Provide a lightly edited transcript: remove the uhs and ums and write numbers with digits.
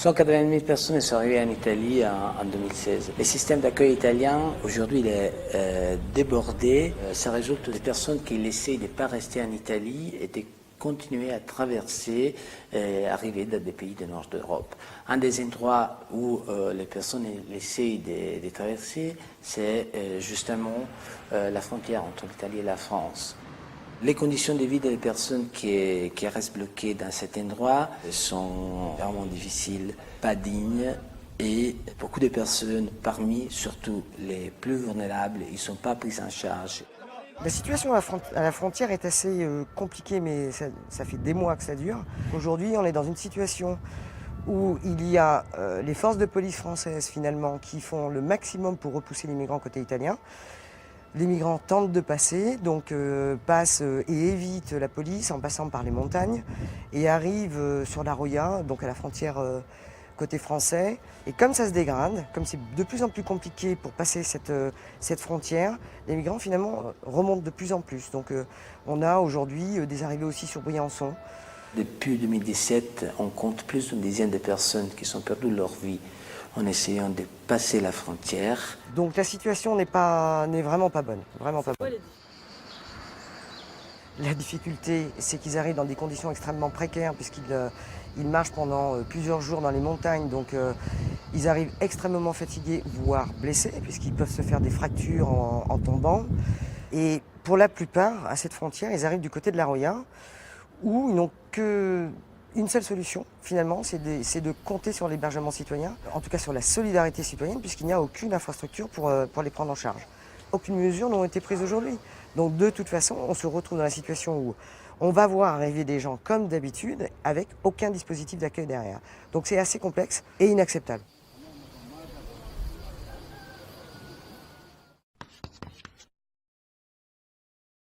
180 000 personnes sont arrivées en Italie en 2016. Le système d'accueil italien, aujourd'hui, il est débordé. Ça résulte des personnes qui essaient de ne pas rester en Italie et de continuer à traverser et arriver dans des pays du nord d'Europe. Un des endroits où les personnes essaient de traverser, c'est justement la frontière entre l'Italie et la France. Les conditions de vie des personnes qui restent bloquées dans cet endroit sont vraiment difficiles, pas dignes, et beaucoup de personnes, parmi surtout les plus vulnérables, ils ne sont pas prises en charge. La situation à la frontière est assez compliquée, mais ça fait des mois que ça dure. Aujourd'hui, on est dans une situation où il y a les forces de police françaises finalement qui font le maximum pour repousser les migrants côté italien. Les migrants tentent de passer, donc passent et évitent la police en passant par les montagnes et arrivent sur la Roya, donc à la frontière côté français. Et comme ça se dégrade, comme c'est de plus en plus compliqué pour passer cette frontière, les migrants finalement remontent de plus en plus. Donc on a aujourd'hui des arrivées aussi sur Briançon. Depuis 2017, on compte plus d'une dizaine de personnes qui ont perdu leur vie en essayant de passer la frontière. Donc la situation n'est vraiment pas bonne. Vraiment pas bonne. La difficulté, c'est qu'ils arrivent dans des conditions extrêmement précaires puisqu'ils marchent pendant plusieurs jours dans les montagnes. Donc ils arrivent extrêmement fatigués, voire blessés, puisqu'ils peuvent se faire des fractures en tombant. Et pour la plupart, à cette frontière, ils arrivent du côté de la Roya, où ils n'ont qu'une seule solution, finalement, c'est de compter sur l'hébergement citoyen, en tout cas sur la solidarité citoyenne, puisqu'il n'y a aucune infrastructure pour les prendre en charge. Aucune mesure n'a été prise aujourd'hui. Donc de toute façon, on se retrouve dans la situation où on va voir arriver des gens comme d'habitude, avec aucun dispositif d'accueil derrière. Donc c'est assez complexe et inacceptable.